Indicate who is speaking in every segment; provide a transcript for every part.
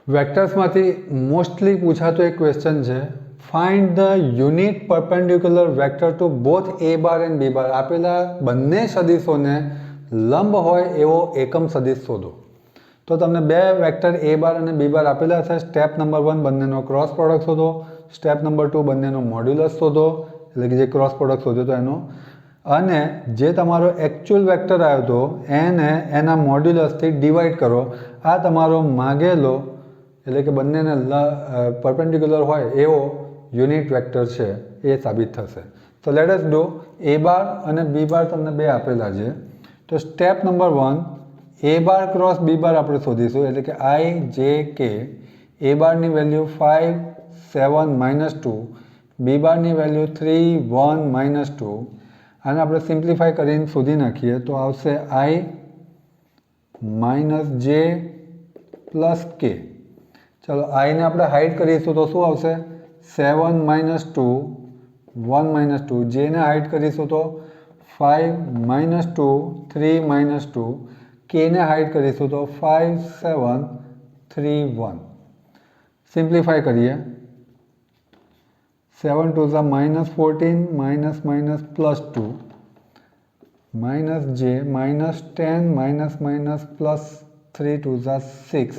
Speaker 1: વેક્ટર્સમાંથી mostly પૂછાતો એક question છે, find the unit perpendicular vector to both a bar and b bar. આપેલા બંને સદિશોને લંબ હોય એવો એકમ સદિશ શોધો. તો તમને બે વેક્ટર એ બાર અને બી બાર આપેલા છે. સ્ટેપ નંબર 1 બંનેનો ક્રોસ પ્રોડક્ટ શોધો. સ્ટેપ નંબર 2 બંનેનો મોડ્યુલસ શોધો, એટલે કે જે ક્રોસ પ્રોડક્ટ શોધ્યો તો એનો. અને જે તમારો એકચ્યુઅલ વેક્ટર આવ્યો હતો એને એના મોડ્યુલસથી ડિવાઈડ કરો. આ તમારો માગેલો એટલે કે બંનેને પરપેન્ડિક્યુલર હોય એવો યુનિટ વેક્ટર છે એ સાબિત થશે. તો લેટ અસ ડુ. એ બાર અને બી બાર તમને બે આપેલા છે. તો સ્ટેપ નંબર 1 એ બાર ક્રોસ બી બાર આપણે શોધીશું, એટલે કે આઈ જે કે એ બારની વેલ્યુ 5 7 -2, બી બારની વેલ્યુ 3 1 -2. આને આપણે સિમ્પ્લિફાય કરીને શોધી નાખીએ તો આવશે આઈ -j + k. ચાલો આઈને આપણે હાઇડ કરીશું તો શું આવશે? 7 -2 1 -2. જેને હાઇડ કરીશું તો 5 -2 3 -2. કેને હાઇડ કરીશું તો 5 7 3 1. સિમ્પ્લિફાય કરીએ. 7 2 -14 -2 -j -10 +3 2 6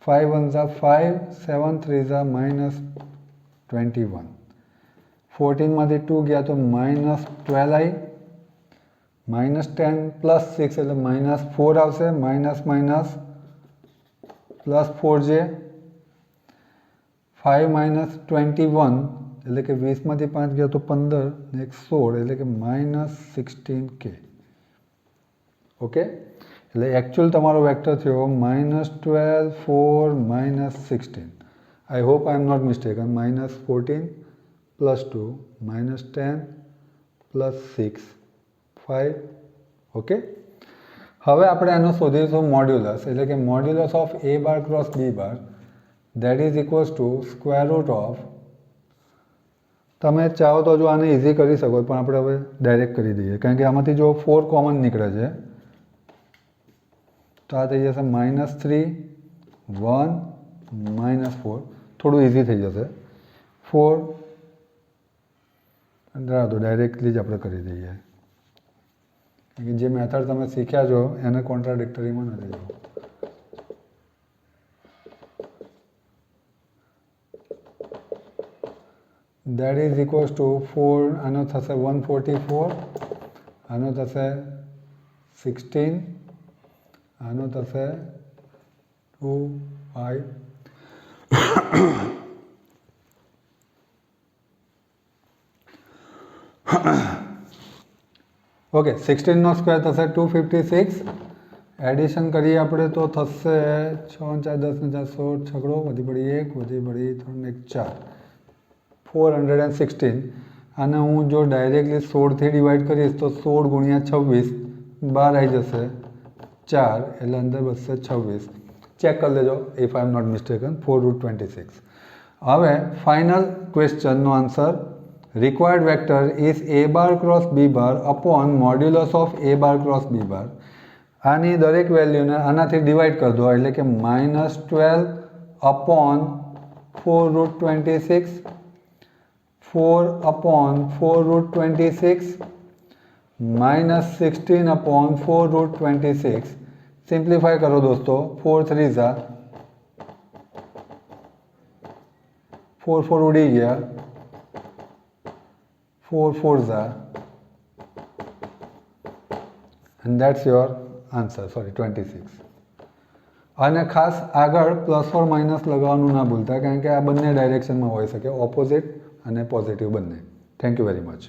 Speaker 1: 5 1 5 7 3 -21. 14 માંથી 2 ગયા તો -12 આવી. -10 + 6 એટલે -4 આવશે. +4j 5 -21 એટલે કે 20 માંથી 5 ગયા તો 15 ને 16 એટલે કે -16k. ઓકે, એટલે એકચ્યુઅલ તમારો વેક્ટર થયો -12 4 -16. I hope I am not mistaken. -14 + 2 -10 + 6 5. Okay, હવે આપણે એનો શોધીશું મોડ્યુલસ, એટલે કે modulus of a bar cross b bar that is equals to √ of. તમે ચાહો તો જો આને ઇઝી કરી શકો, પણ આપણે હવે ડાયરેક્ટ કરી દઈએ, કારણ કે આમાંથી જો 4 કોમન નીકળે છે તો આ થઈ જશે -3 1 -4. થોડું ઇઝી થઈ જશે. 4 તો ડાયરેક્ટલી જ આપણે કરી દઈએ, કારણ કે જે મેથડ તમે શીખ્યા છો એને કોન્ટ્રાડિક્ટરીમાં નથી જવું. that is equals to 4. આનો થશે 144, આનો થશે 16, આનો થશે 2 5. ઓકે, 16નો સ્ક્વેર થશે 256. એડિશન કરીએ આપણે તો થશે 6 4 10 ને 4 16, છગડો વધી પડી 1 વધી પડી 3 1 4 416. આને હું જો ડાયરેક્ટલી 16થી ડિવાઈડ કરીશ તો 16 × 26 12 આવી જશે 4, એટલે અંદર બચશે 26. ચેક કરી લેજો if I am not mistaken. 4√26. હવે ફાઇનલ ક્વેશ્ચનનો answer, required vector is a bar cross b bar upon modulus of a bar cross b bar. આની દરેક વેલ્યુને આનાથી ડિવાઈડ કરી દો, એટલે કે -12 અપોન 4√26, 4 upon 4√26 -16 upon 4√26. સિમ્પ્લિફાય કરો દોસ્તો. 4 3 4 4 ઉડી ગયા, 4 4 and that's your answer. Sorry, 26. અને ખાસ આગળ પ્લસ ઓર માઇનસ લગાવવાનું ના ભૂલતા, કારણ કે આ બંને ડાયરેક્શનમાં હોઈ શકે, ઓપોઝિટ અને પોઝિટિવ બંને. Thank you very much.